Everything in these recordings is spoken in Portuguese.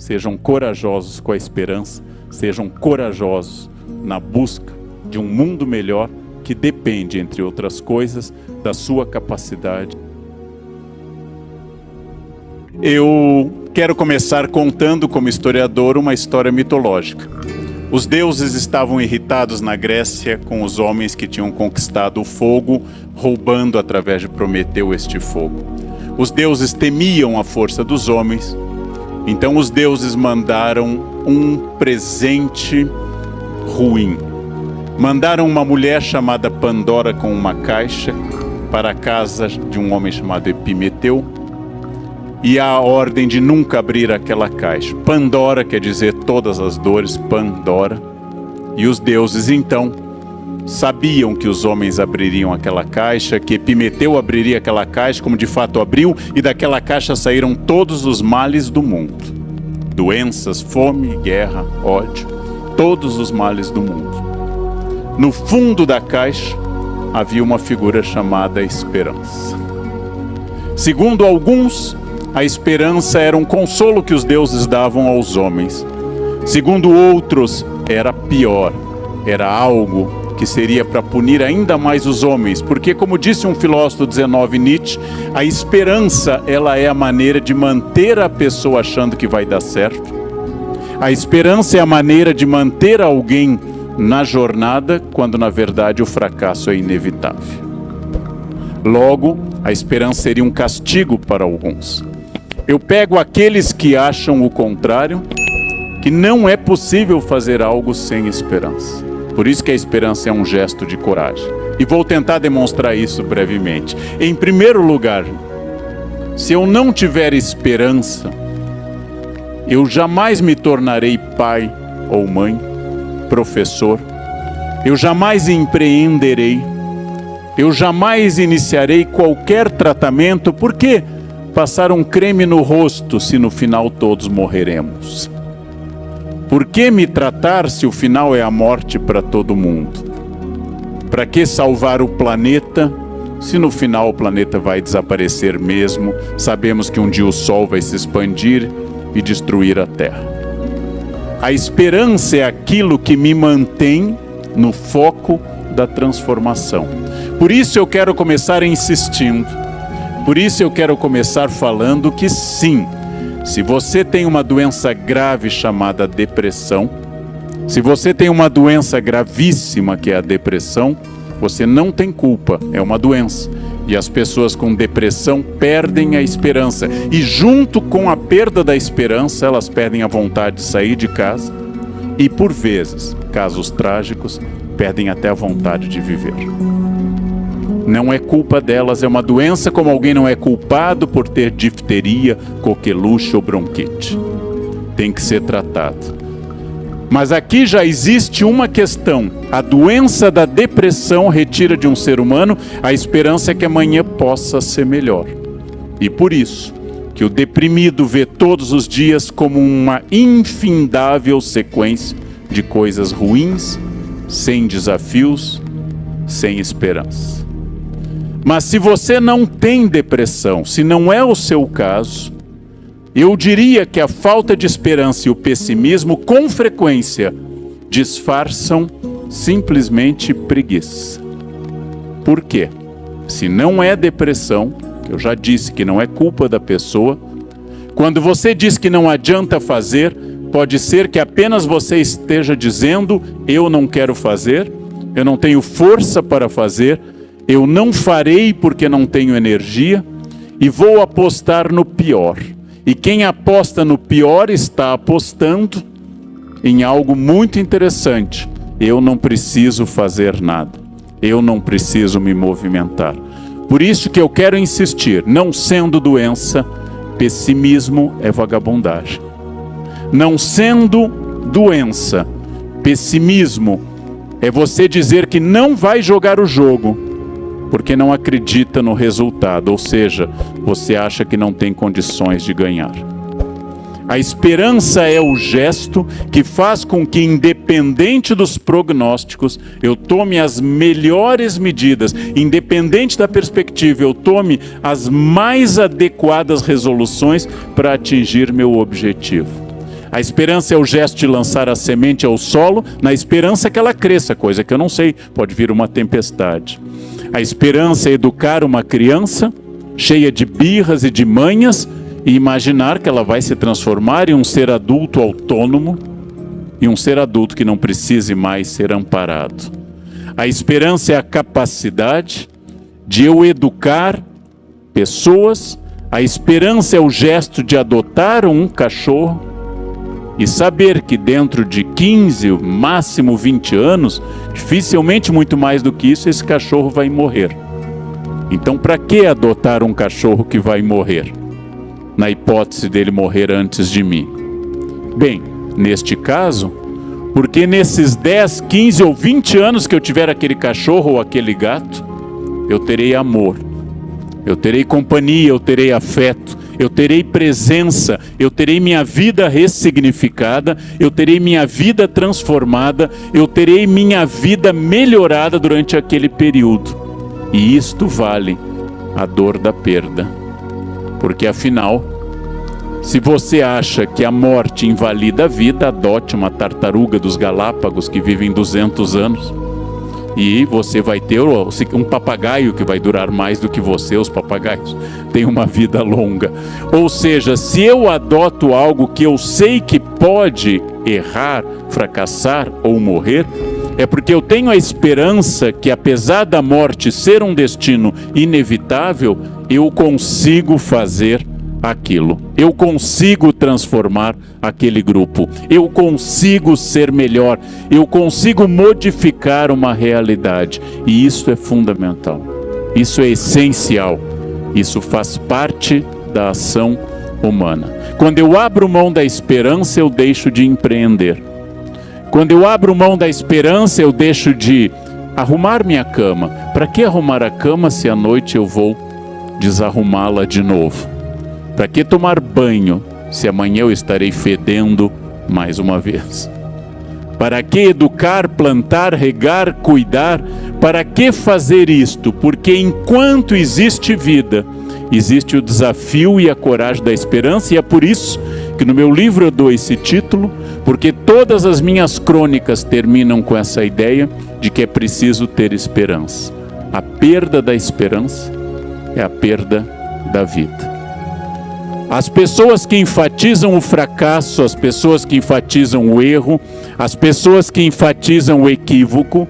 sejam corajosos com a esperança, sejam corajosos na busca de um mundo melhor que depende, entre outras coisas, da sua capacidade. Eu quero começar contando, como historiador, uma história mitológica. Os deuses estavam irritados na Grécia com os homens que tinham conquistado o fogo, roubando através de Prometeu este fogo. Os deuses temiam a força dos homens, então os deuses mandaram um presente ruim. Mandaram uma mulher chamada Pandora com uma caixa para a casa de um homem chamado Epimeteu, e a ordem de nunca abrir aquela caixa. Pandora quer dizer todas as dores, Pandora. E os deuses então sabiam que os homens abririam aquela caixa, que Epimeteu abriria aquela caixa, como de fato abriu, e daquela caixa saíram todos os males do mundo. Doenças, fome, guerra, ódio, todos os males do mundo. No fundo da caixa havia uma figura chamada esperança. Segundo alguns, a esperança era um consolo que os deuses davam aos homens. Segundo outros, era pior, era algo que seria para punir ainda mais os homens, porque, como disse um filósofo do 19, Nietzsche, a esperança, ela é a maneira de manter a pessoa achando que vai dar certo. A esperança é a maneira de manter alguém na jornada, quando na verdade o fracasso é inevitável. Logo, a esperança seria um castigo para alguns. Eu pego aqueles que acham o contrário, que não é possível fazer algo sem esperança. Por isso que a esperança é um gesto de coragem. E vou tentar demonstrar isso brevemente. Em primeiro lugar, se eu não tiver esperança, eu jamais me tornarei pai ou mãe, professor. Eu jamais empreenderei. Eu jamais iniciarei qualquer tratamento. Por quê? Passar um creme no rosto se no final todos morreremos? Por que me tratar se o final é a morte para todo mundo? Para que salvar o planeta se no final o planeta vai desaparecer mesmo? Sabemos que um dia o Sol vai se expandir e destruir a Terra. A esperança é aquilo que me mantém no foco da transformação. Por isso eu quero começar insistindo. Por isso eu quero começar falando que sim, se você tem uma doença grave chamada depressão, se você tem uma doença gravíssima que é a depressão, você não tem culpa, é uma doença. E as pessoas com depressão perdem a esperança. E junto com a perda da esperança, elas perdem a vontade de sair de casa. E por vezes, casos trágicos, perdem até a vontade de viver. Não é culpa delas, é uma doença, como alguém não é culpado por ter difteria, coqueluche ou bronquite. Tem que ser tratado. Mas aqui já existe uma questão. A doença da depressão retira de um ser humano a esperança que amanhã possa ser melhor. E por isso que o deprimido vê todos os dias como uma infindável sequência de coisas ruins, sem desafios, sem esperança. Mas se você não tem depressão, se não é o seu caso, eu diria que a falta de esperança e o pessimismo, com frequência, disfarçam simplesmente preguiça. Por quê? Se não é depressão, que eu já disse que não é culpa da pessoa, quando você diz que não adianta fazer, pode ser que apenas você esteja dizendo: eu não quero fazer, eu não tenho força para fazer, eu não farei porque não tenho energia, e vou apostar no pior. E quem aposta no pior está apostando em algo muito interessante. Eu não preciso fazer nada. Eu não preciso me movimentar. Por isso que eu quero insistir, não sendo doença, pessimismo é vagabundagem. Não sendo doença, pessimismo é você dizer que não vai jogar o jogo, porque não acredita no resultado, ou seja, você acha que não tem condições de ganhar. A esperança é o gesto que faz com que, independente dos prognósticos, eu tome as melhores medidas, independente da perspectiva, eu tome as mais adequadas resoluções para atingir meu objetivo. A esperança é o gesto de lançar a semente ao solo, na esperança que ela cresça, coisa que eu não sei, pode vir uma tempestade. A esperança é educar uma criança cheia de birras e de manhas e imaginar que ela vai se transformar em um ser adulto autônomo e um ser adulto que não precise mais ser amparado. A esperança é a capacidade de eu educar pessoas. A esperança é o gesto de adotar um cachorro e saber que dentro de 15, máximo 20 anos, dificilmente muito mais do que isso, esse cachorro vai morrer. Então, para que adotar um cachorro que vai morrer? Na hipótese dele morrer antes de mim. Bem, neste caso, porque nesses 10, 15 ou 20 anos que eu tiver aquele cachorro ou aquele gato, eu terei amor, eu terei companhia, eu terei afeto, eu terei presença, eu terei minha vida ressignificada, eu terei minha vida transformada, eu terei minha vida melhorada durante aquele período. E isto vale a dor da perda. Porque afinal, se você acha que a morte invalida a vida, adote uma tartaruga dos Galápagos que vivem 200 anos. E você vai ter um papagaio que vai durar mais do que você. Os papagaios têm uma vida longa. Ou seja, se eu adoto algo que eu sei que pode errar, fracassar ou morrer, é porque eu tenho a esperança que, apesar da morte ser um destino inevitável, eu consigo fazer aquilo. Eu consigo transformar aquele grupo. Eu consigo ser melhor. Eu consigo modificar uma realidade. E isso é fundamental. Isso é essencial. Isso faz parte da ação humana. Quando eu abro mão da esperança, eu deixo de empreender. Quando eu abro mão da esperança, eu deixo de arrumar minha cama. Para que arrumar a cama se à noite eu vou desarrumá-la de novo? Para que tomar banho se amanhã eu estarei fedendo mais uma vez? Para que educar, plantar, regar, cuidar? Para que fazer isto? Porque enquanto existe vida, existe o desafio e a coragem da esperança, e é por isso que no meu livro eu dou esse título, porque todas as minhas crônicas terminam com essa ideia de que é preciso ter esperança. A perda da esperança é a perda da vida. As pessoas que enfatizam o fracasso, as pessoas que enfatizam o erro, as pessoas que enfatizam o equívoco,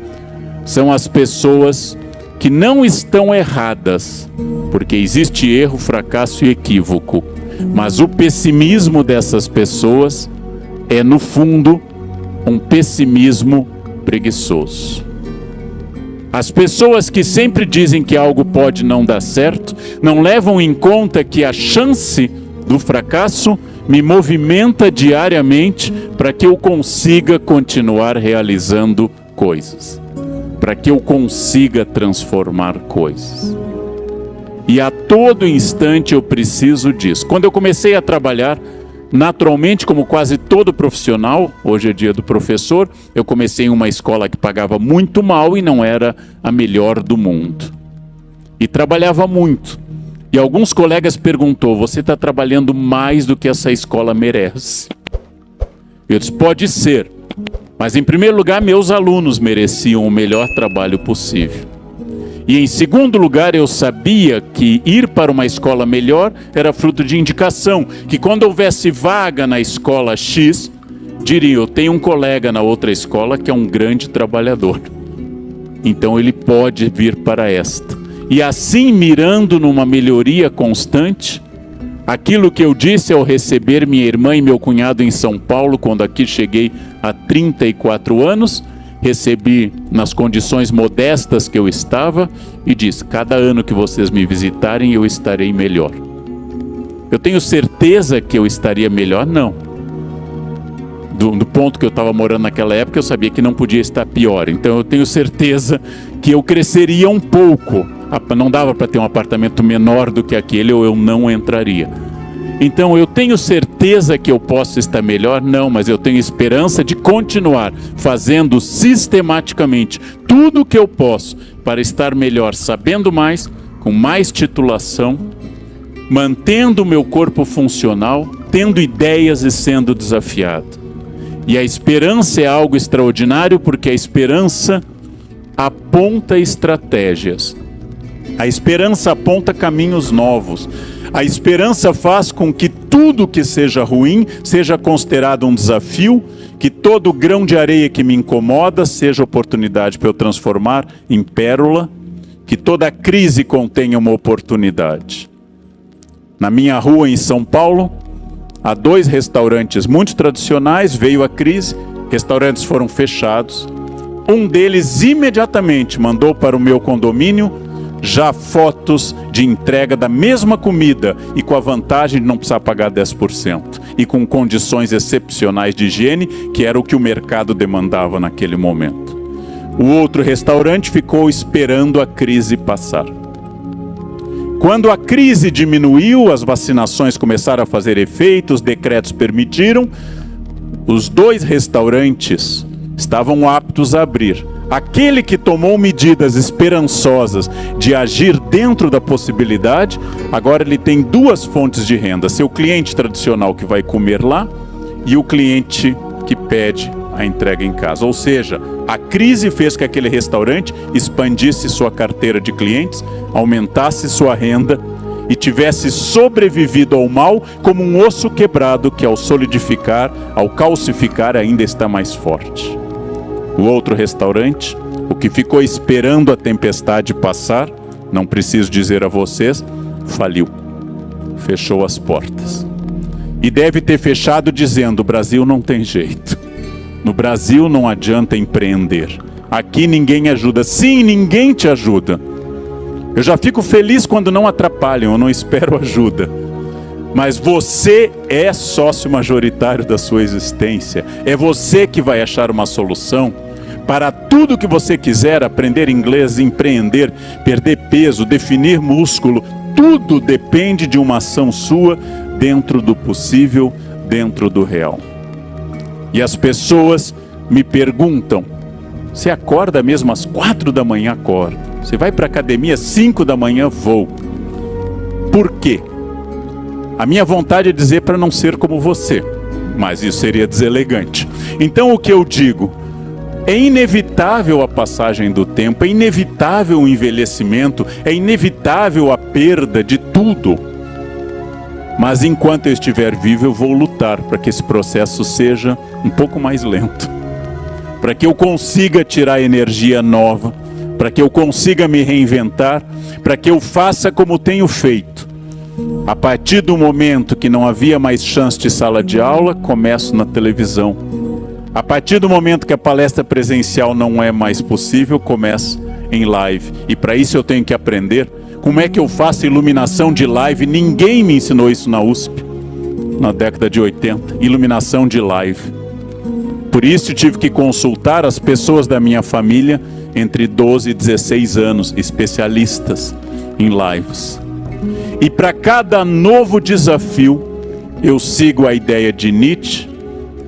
são as pessoas que não estão erradas, porque existe erro, fracasso e equívoco. Mas o pessimismo dessas pessoas é, no fundo, um pessimismo preguiçoso. As pessoas que sempre dizem que algo pode não dar certo, não levam em conta que a chance do fracasso me movimenta diariamente para que eu consiga continuar realizando coisas, para que eu consiga transformar coisas. E a todo instante eu preciso disso. Quando eu comecei a trabalhar, naturalmente, como quase todo profissional, hoje é dia do professor, eu comecei em uma escola que pagava muito mal e não era a melhor do mundo. E trabalhava muito. E alguns colegas perguntou: você está trabalhando mais do que essa escola merece? Eu disse: pode ser, mas em primeiro lugar meus alunos mereciam o melhor trabalho possível. E em segundo lugar eu sabia que ir para uma escola melhor era fruto de indicação, que quando houvesse vaga na escola X, diriam: eu tenho um colega na outra escola que é um grande trabalhador, então ele pode vir para esta. E assim, mirando numa melhoria constante, aquilo que eu disse ao receber minha irmã e meu cunhado em São Paulo, quando aqui cheguei há 34 anos, recebi nas condições modestas que eu estava e disse: cada ano que vocês me visitarem, eu estarei melhor. Eu tenho certeza que eu estaria melhor? Não. Do ponto que eu estava morando naquela época, eu sabia que não podia estar pior. Então eu tenho certeza que eu cresceria um pouco. Não dava para ter um apartamento menor do que aquele, ou eu não entraria. Então eu tenho certeza que eu posso estar melhor? Não, mas eu tenho esperança de continuar fazendo sistematicamente tudo o que eu posso para estar melhor, sabendo mais, com mais titulação, mantendo o meu corpo funcional tendo ideias e sendo desafiado. E a esperança é algo extraordinário, porque a esperança aponta estratégias. A esperança aponta caminhos novos. A esperança faz com que tudo que seja ruim seja considerado um desafio, que todo grão de areia que me incomoda seja oportunidade para eu transformar em pérola, que toda crise contenha uma oportunidade. Na minha rua em São Paulo, há 2 restaurantes muito tradicionais, veio a crise, restaurantes foram fechados. Um deles imediatamente mandou para o meu condomínio já fotos de entrega da mesma comida e com a vantagem de não precisar pagar 10% e com condições excepcionais de higiene, que era o que o mercado demandava naquele momento. O outro restaurante ficou esperando a crise passar. Quando a crise diminuiu, as vacinações começaram a fazer efeito, os decretos permitiram, os 2 restaurantes estavam aptos a abrir. Aquele que tomou medidas esperançosas de agir dentro da possibilidade, agora ele tem 2 fontes de renda: seu cliente tradicional que vai comer lá e o cliente que pede a entrega em casa. Ou seja, a crise fez que aquele restaurante expandisse sua carteira de clientes, aumentasse sua renda e tivesse sobrevivido ao mal como um osso quebrado que ao solidificar, ao calcificar, ainda está mais forte. O outro restaurante, o que ficou esperando a tempestade passar, não preciso dizer a vocês, faliu. Fechou as portas. E deve ter fechado dizendo: o Brasil não tem jeito. No Brasil não adianta empreender. Aqui ninguém ajuda. Sim, ninguém te ajuda. Eu já fico feliz quando não atrapalham, eu não espero ajuda. Mas você é sócio majoritário da sua existência. É você que vai achar uma solução para tudo que você quiser: aprender inglês, empreender, perder peso, definir músculo. Tudo depende de uma ação sua dentro do possível, dentro do real. E as pessoas me perguntam: você acorda mesmo às 4 da manhã? Acordo. Você vai para a academia às 5 da manhã? Vou. Por quê? A minha vontade é dizer para não ser como você, mas isso seria deselegante. Então o que eu digo? É inevitável a passagem do tempo, é inevitável o envelhecimento, é inevitável a perda de tudo. Mas enquanto eu estiver vivo, eu vou lutar para que esse processo seja um pouco mais lento, para que eu consiga tirar energia nova, para que eu consiga me reinventar, para que eu faça como tenho feito. A partir do momento que não havia mais chance de sala de aula, começo na televisão. A partir do momento que a palestra presencial não é mais possível, começo em live. E para isso eu tenho que aprender como é que eu faço iluminação de live. Ninguém me ensinou isso na USP, na década de 80, iluminação de live. Por isso tive que consultar as pessoas da minha família entre 12 e 16 anos, especialistas em lives. E para cada novo desafio, eu sigo a ideia de Nietzsche,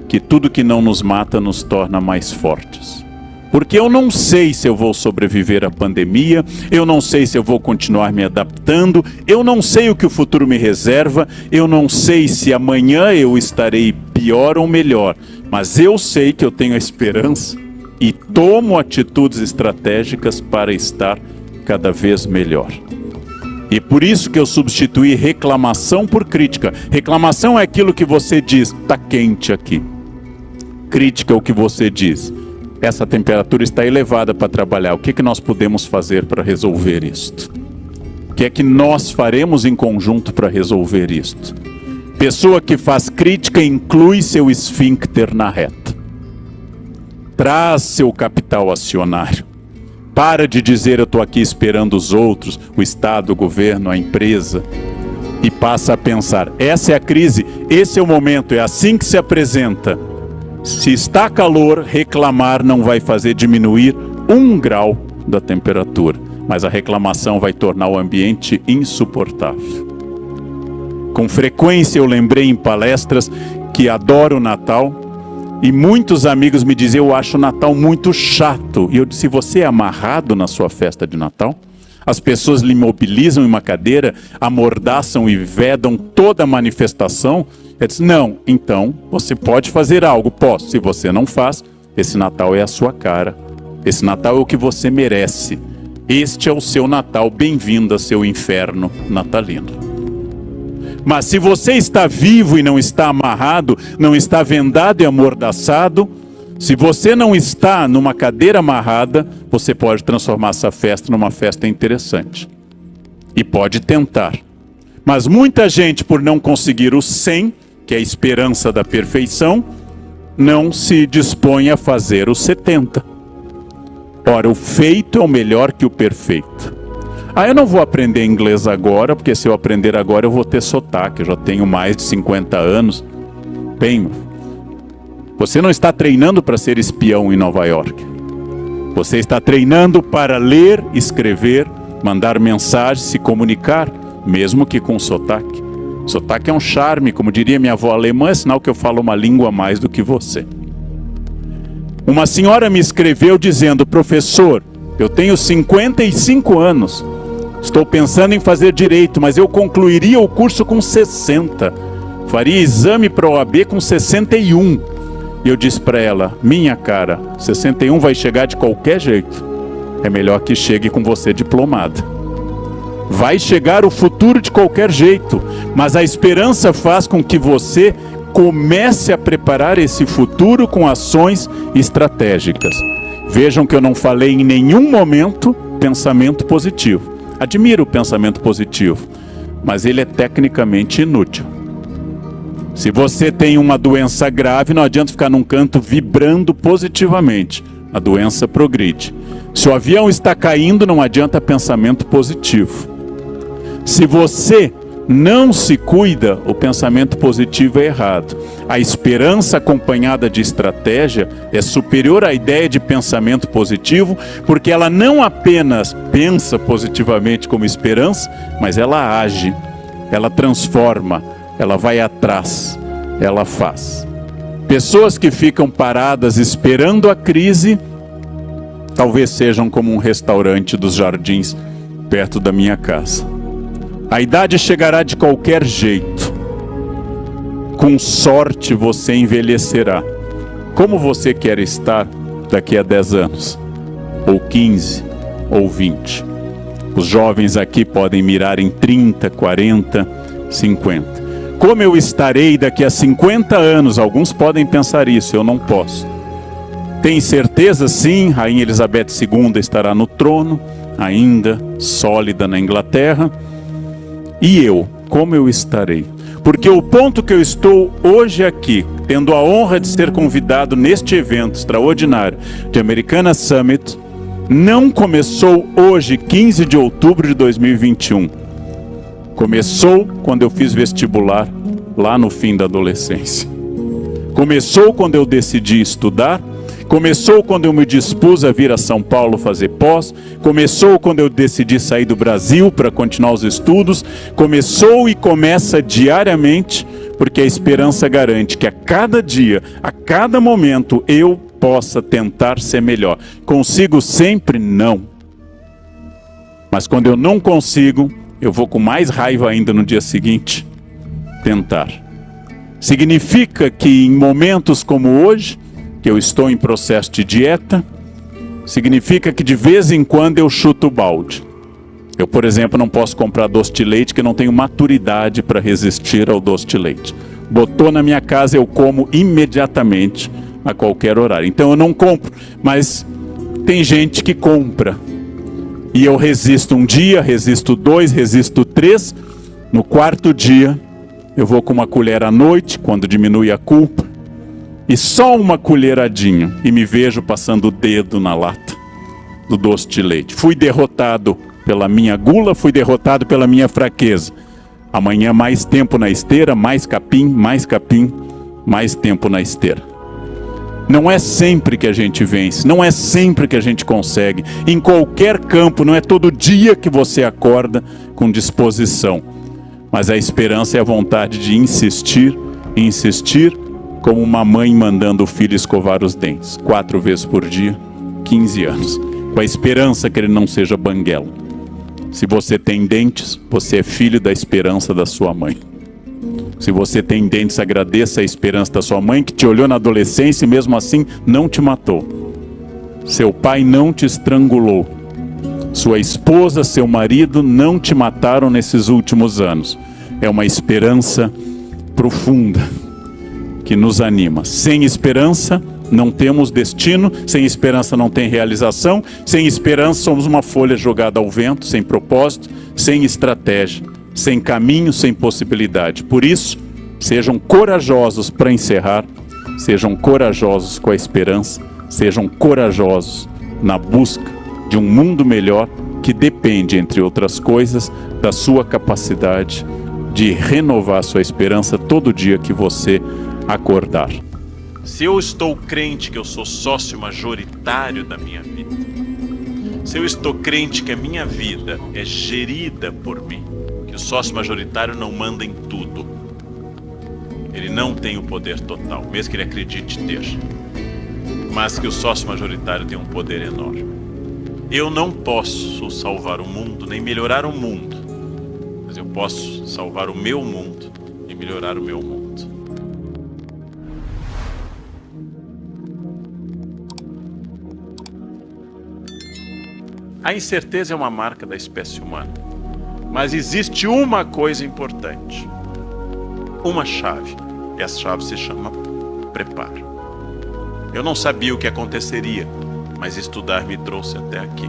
que tudo que não nos mata nos torna mais fortes. Porque eu não sei se eu vou sobreviver à pandemia, eu não sei se eu vou continuar me adaptando, eu não sei o que o futuro me reserva, eu não sei se amanhã eu estarei pior ou melhor, mas eu sei que eu tenho a esperança e tomo atitudes estratégicas para estar cada vez melhor. E por isso que eu substituí reclamação por crítica. Reclamação é aquilo que você diz: está quente aqui. Crítica é o que você diz: essa temperatura está elevada para trabalhar, o que nós podemos fazer para resolver isto? O que é que nós faremos em conjunto para resolver isto? Pessoa que faz crítica inclui seu esfíncter na reta. Traz seu capital acionário. Para de dizer: eu estou aqui esperando os outros, o Estado, o governo, a empresa. E passa a pensar: essa é a crise, esse é o momento, é assim que se apresenta. Se está calor, reclamar não vai fazer diminuir 1 grau da temperatura, mas a reclamação vai tornar o ambiente insuportável. Com frequência eu lembrei em palestras que adoro o Natal, e muitos amigos me diziam: eu acho o Natal muito chato. E eu disse: você é amarrado na sua festa de Natal? As pessoas lhe mobilizam em uma cadeira, amordaçam e vedam toda a manifestação, Ele disse, não, então você pode fazer algo. Posso. Se você não faz, esse Natal é a sua cara. Esse Natal é o que você merece. Este é o seu Natal. Bem-vindo ao seu inferno natalino. Mas se você está vivo e não está amarrado, não está vendado e amordaçado, se você não está numa cadeira amarrada, você pode transformar essa festa numa festa interessante. E pode tentar. Mas muita gente, por não conseguir o 100, que é a esperança da perfeição, não se dispõe a fazer o 70. Ora, o feito é o melhor que o perfeito. Eu não vou aprender inglês agora, porque se eu aprender agora eu vou ter sotaque. Eu já tenho mais de 50 anos. Bem, você não está treinando para ser espião em Nova York. Você está treinando para ler, escrever, mandar mensagens, se comunicar, mesmo que com sotaque. Sotaque é um charme, como diria minha avó alemã, é sinal que eu falo uma língua a mais do que você. Uma senhora me escreveu dizendo, professor, eu tenho 55 anos, estou pensando em fazer direito, mas eu concluiria o curso com 60, faria exame para a OAB com 61. E eu disse para ela, minha cara, 61 vai chegar de qualquer jeito, é melhor que chegue com você diplomada. Vai chegar o futuro de qualquer jeito, mas a esperança faz com que você comece a preparar esse futuro com ações estratégicas. Vejam que eu não falei em nenhum momento pensamento positivo. Admiro o pensamento positivo, mas ele é tecnicamente inútil. Se você tem uma doença grave, não adianta ficar num canto vibrando positivamente. A doença progride. Se o avião está caindo, não adianta pensamento positivo. Se você não se cuida, o pensamento positivo é errado. A esperança acompanhada de estratégia é superior à ideia de pensamento positivo, porque ela não apenas pensa positivamente como esperança, mas ela age, ela transforma, ela vai atrás, ela faz. Pessoas que ficam paradas esperando a crise, talvez sejam como um restaurante dos jardins perto da minha casa. A idade chegará de qualquer jeito. Com sorte você envelhecerá. Como você quer estar daqui a 10 anos? Ou 15? Ou 20? Os jovens aqui podem mirar em 30, 40, 50. Como eu estarei daqui a 50 anos? Alguns podem pensar isso, eu não posso. Tem certeza? Sim, Rainha Elizabeth II estará no trono, ainda sólida na Inglaterra. E eu, como eu estarei? Porque o ponto que eu estou hoje aqui, tendo a honra de ser convidado neste evento extraordinário de Americana Summit, não começou hoje, 15 de outubro de 2021. Começou quando eu fiz vestibular, lá no fim da adolescência. Começou quando eu decidi estudar. Começou quando eu me dispus a vir a São Paulo fazer pós. Começou quando eu decidi sair do Brasil para continuar os estudos. Começou e começa diariamente, porque a esperança garante que a cada dia, a cada momento, eu possa tentar ser melhor. Consigo sempre? Não. Mas quando eu não consigo, eu vou com mais raiva ainda no dia seguinte tentar. Significa que em momentos como hoje, que eu estou em processo de dieta, significa que de vez em quando eu chuto o balde. Eu, por exemplo, não posso comprar doce de leite, que não tenho maturidade para resistir ao doce de leite. Botou na minha casa, eu como imediatamente, a qualquer horário. Então eu não compro, mas tem gente que compra. E eu resisto um dia, resisto 2, resisto 3. No quarto dia, eu vou com uma colher à noite, quando diminui a culpa. E só uma colheradinha, e me vejo passando o dedo na lata do doce de leite. Fui derrotado pela minha gula, fui derrotado pela minha fraqueza. Amanhã mais tempo na esteira, mais capim, mais tempo na esteira. Não é sempre que a gente vence, não é sempre que a gente consegue. Em qualquer campo, não é todo dia que você acorda com disposição. Mas a esperança é a vontade de insistir, como uma mãe mandando o filho escovar os dentes, 4 vezes por dia, 15 anos, com a esperança que ele não seja banguela. Se você tem dentes, você é filho da esperança da sua mãe. Se você tem dentes, agradeça a esperança da sua mãe, que te olhou na adolescência e mesmo assim não te matou. Seu pai não te estrangulou. Sua esposa, seu marido não te mataram nesses últimos anos. É uma esperança profunda que nos anima. Sem esperança não temos destino, sem esperança não tem realização, sem esperança somos uma folha jogada ao vento, sem propósito, sem estratégia, sem caminho, sem possibilidade. Por isso, sejam corajosos para encerrar, sejam corajosos com a esperança, sejam corajosos na busca de um mundo melhor que depende, entre outras coisas, da sua capacidade de renovar sua esperança todo dia que você acordar. Se eu estou crente que eu sou sócio majoritário da minha vida, se eu estou crente que a minha vida é gerida por mim, que o sócio majoritário não manda em tudo, ele não tem o poder total, mesmo que ele acredite ter, mas que o sócio majoritário tem um poder enorme. Eu não posso salvar o mundo, nem melhorar o mundo, mas eu posso salvar o meu mundo e melhorar o meu mundo. A incerteza é uma marca da espécie humana, mas existe uma coisa importante, uma chave, e essa chave se chama preparo. Eu não sabia o que aconteceria, mas estudar me trouxe até aqui.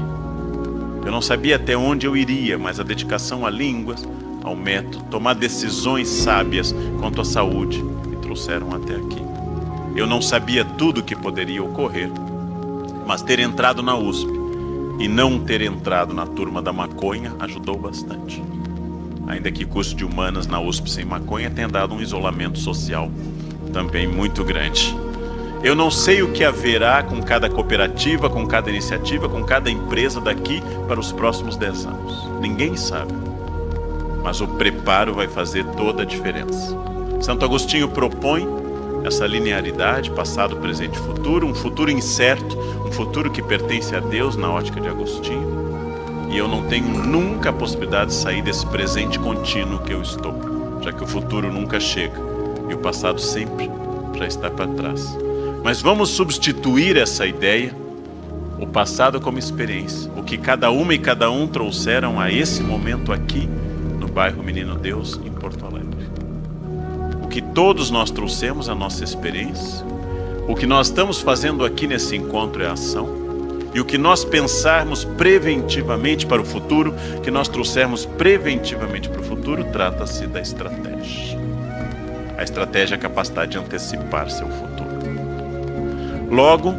Eu não sabia até onde eu iria, mas a dedicação a línguas, ao método, tomar decisões sábias quanto à saúde me trouxeram até aqui. Eu não sabia tudo o que poderia ocorrer, mas ter entrado na USP e não ter entrado na turma da maconha ajudou bastante. Ainda que curso de humanas na USP sem maconha tenha dado um isolamento social também muito grande. Eu não sei o que haverá com cada cooperativa, com cada iniciativa, com cada empresa daqui para os próximos 10 anos. Ninguém sabe. Mas o preparo vai fazer toda a diferença. Santo Agostinho propõe essa linearidade, passado, presente e futuro, um futuro incerto, um futuro que pertence a Deus na ótica de Agostinho. E eu não tenho nunca a possibilidade de sair desse presente contínuo que eu estou, já que o futuro nunca chega e o passado sempre já está para trás. Mas vamos substituir essa ideia, o passado como experiência, o que cada uma e cada um trouxeram a esse momento aqui no bairro Menino Deus, em Porto Alegre. O que todos nós trouxemos, a nossa experiência, o que nós estamos fazendo aqui nesse encontro é ação, e o que nós pensarmos preventivamente para o futuro, que nós trouxermos preventivamente para o futuro, trata-se da estratégia. A estratégia é a capacidade de antecipar seu futuro. Logo,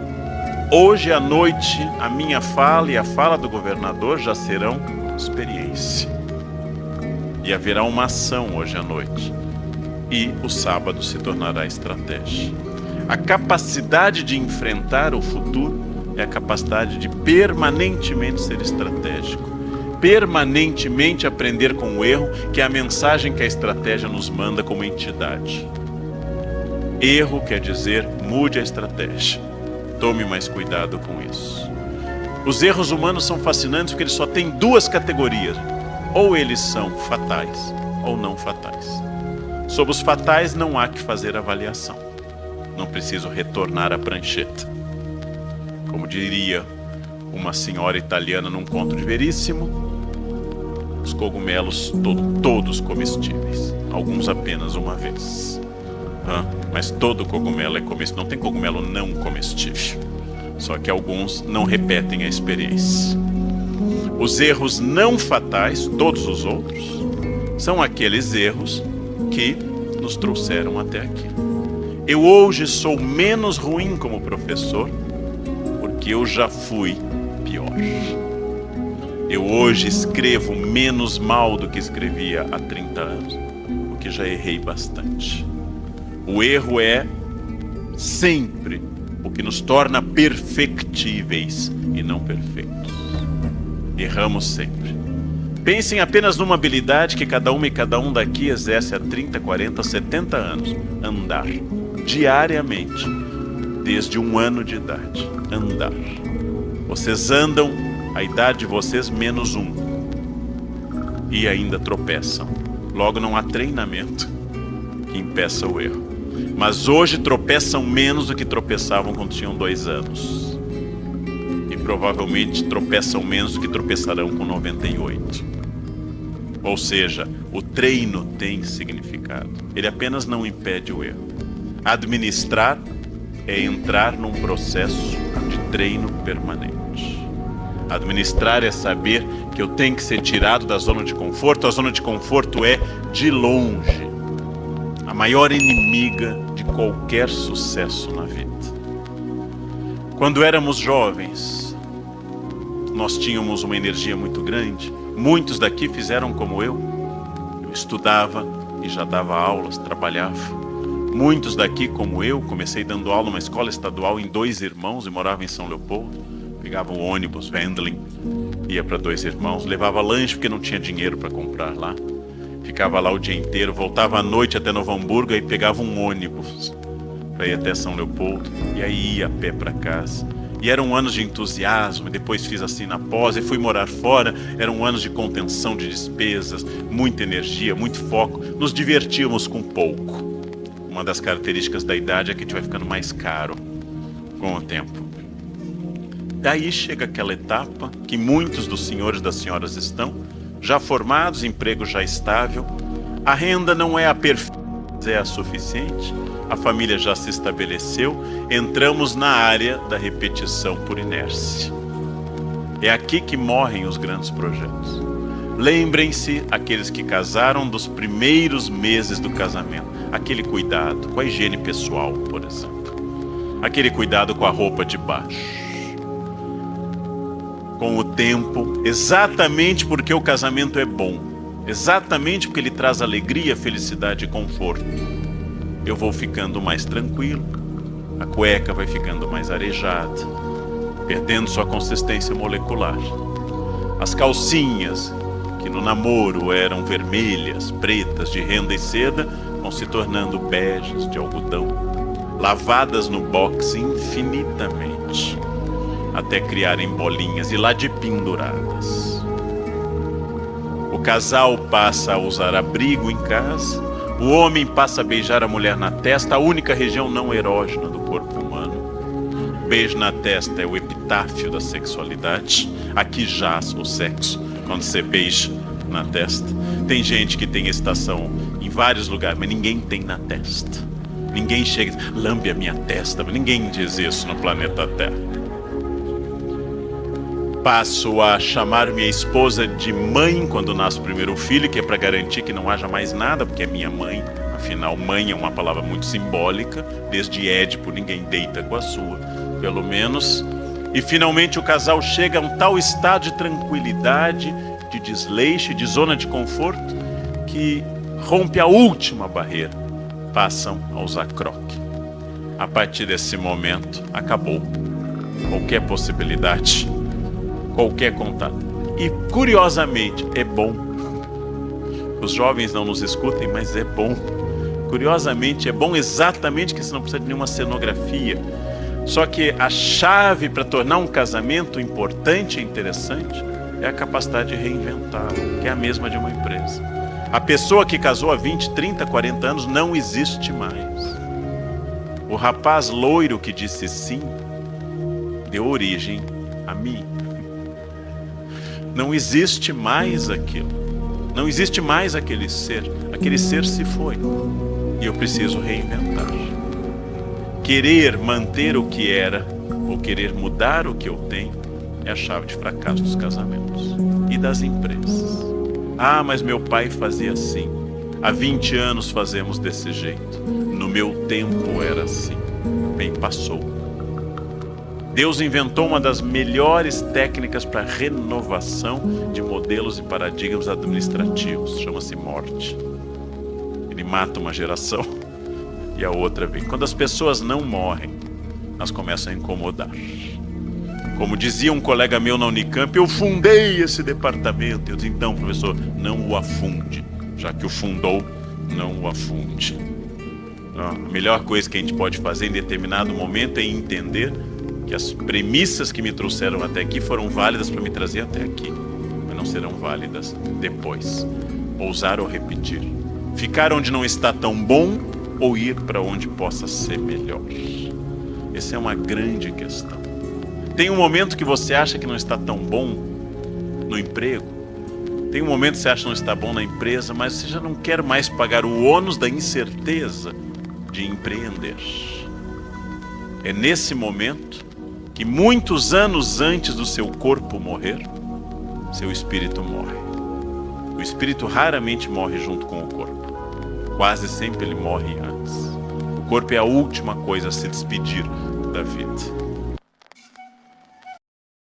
hoje à noite, a minha fala e a fala do governador já serão experiência. E haverá uma ação hoje à noite. E o sábado se tornará estratégia. A capacidade de enfrentar o futuro é a capacidade de permanentemente ser estratégico. Permanentemente aprender com o erro, que é a mensagem que a estratégia nos manda como entidade. Erro quer dizer mude a estratégia. Tome mais cuidado com isso. Os erros humanos são fascinantes porque eles só têm duas categorias. Ou eles são fatais ou não fatais. Sobre os fatais não há que fazer avaliação. Não preciso retornar a prancheta. Como diria uma senhora italiana num conto de Veríssimo, os cogumelos todos comestíveis. Alguns apenas uma vez. Mas todo cogumelo é comestível, não tem cogumelo não comestível. Só que alguns não repetem a experiência. Os erros não fatais, todos os outros, são aqueles erros que nos trouxeram até aqui. Eu hoje sou menos ruim como professor, porque eu já fui pior. Eu hoje escrevo menos mal do que escrevia há 30 anos, porque já errei bastante. O erro é sempre o que nos torna perfectíveis e não perfeitos. Erramos sempre. Pensem apenas numa habilidade que cada uma e cada um daqui exerce há 30, 40, 70 anos. Andar. Diariamente. Desde 1 ano de idade. Andar. Vocês andam a idade de vocês menos 1. E ainda tropeçam. Logo não há treinamento que impeça o erro. Mas hoje tropeçam menos do que tropeçavam quando tinham 2 anos. E provavelmente tropeçam menos do que tropeçarão com 98. Ou seja, o treino tem significado. Ele apenas não impede o erro. Administrar é entrar num processo de treino permanente. Administrar é saber que eu tenho que ser tirado da zona de conforto. A zona de conforto é, de longe, a maior inimiga de qualquer sucesso na vida. Quando éramos jovens, nós tínhamos uma energia muito grande. Muitos daqui fizeram como eu. Eu estudava e já dava aulas, trabalhava. Muitos daqui, como eu, comecei dando aula numa escola estadual em 2 Irmãos e morava em São Leopoldo. Pegava um ônibus, Wendling, ia para 2 Irmãos, levava lanche porque não tinha dinheiro para comprar lá. Ficava lá o dia inteiro, voltava à noite até Novo Hamburgo e pegava um ônibus para ir até São Leopoldo e aí ia a pé para casa. E eram anos de entusiasmo, e depois fiz assim na pós e fui morar fora. Eram anos de contenção de despesas, muita energia, muito foco. Nos divertíamos com pouco. Uma das características da idade é que a gente vai ficando mais caro com o tempo. Daí chega aquela etapa que muitos dos senhores e das senhoras estão, já formados, emprego já estável, a renda não é a perfeita, é a suficiente, a família já se estabeleceu, entramos na área da repetição por inércia. É aqui que morrem os grandes projetos. Lembrem-se, aqueles que casaram, dos primeiros meses do casamento, aquele cuidado com a higiene pessoal, por exemplo, aquele cuidado com a roupa de baixo. Com o tempo, exatamente porque o casamento é bom, exatamente porque ele traz alegria, felicidade e conforto, eu vou ficando mais tranquilo, a cueca vai ficando mais arejada, perdendo sua consistência molecular. As calcinhas, que no namoro eram vermelhas, pretas, de renda e seda, vão se tornando beges, de algodão, lavadas no box infinitamente, até criarem bolinhas e lá de penduradas. O casal passa a usar abrigo em casa, o homem passa a beijar a mulher na testa, a única região não erógena do corpo humano. Beijo na testa é o epitáfio da sexualidade, aqui jaz o sexo, quando você beija na testa. Tem gente que tem excitação em vários lugares, mas ninguém tem na testa. Ninguém chega e diz, lambe a minha testa, ninguém diz isso no planeta Terra. Passo a chamar minha esposa de mãe quando nasce o primeiro filho, que é para garantir que não haja mais nada, porque é minha mãe. Afinal, mãe é uma palavra muito simbólica. Desde Édipo, ninguém deita com a sua, pelo menos. E finalmente o casal chega a um tal estado de tranquilidade, de desleixo, de zona de conforto, que rompe a última barreira. Passam a usar croque. A partir desse momento, acabou qualquer possibilidade, qualquer contato. E curiosamente é bom. Os jovens não nos escutem, mas é bom. Curiosamente é bom exatamente que você não precisa de nenhuma cenografia. Só que a chave para tornar um casamento importante e interessante é a capacidade de reinventar, que é a mesma de uma empresa. A pessoa que casou há 20, 30, 40 anos não existe mais. O rapaz loiro que disse sim deu origem a mim. Não existe mais aquilo. Não existe mais aquele ser. Aquele ser se foi. E eu preciso reinventar. Querer manter o que era, ou querer mudar o que eu tenho, é a chave de fracasso dos casamentos e das empresas. Ah, mas meu pai fazia assim. Há 20 anos fazemos desse jeito. No meu tempo era assim. Bem, passou. Deus inventou uma das melhores técnicas para renovação de modelos e paradigmas administrativos. Chama-se morte. Ele mata uma geração e a outra vem. Quando as pessoas não morrem, elas começam a incomodar. Como dizia um colega meu na Unicamp, eu fundei esse departamento. Eu disse, então, professor, não o afunde. Já que o fundou, não o afunde. A melhor coisa que a gente pode fazer em determinado momento é entender que as premissas que me trouxeram até aqui foram válidas para me trazer até aqui, mas não serão válidas depois. Ousar ou repetir. Ficar onde não está tão bom ou ir para onde possa ser melhor? Essa é uma grande questão. Tem um momento que você acha que não está tão bom no emprego. Tem um momento que você acha que não está bom na empresa, mas você já não quer mais pagar o ônus da incerteza de empreender. É nesse momento que muitos anos antes do seu corpo morrer, seu espírito morre. O espírito raramente morre junto com o corpo. Quase sempre ele morre antes. O corpo é a última coisa a se despedir da vida.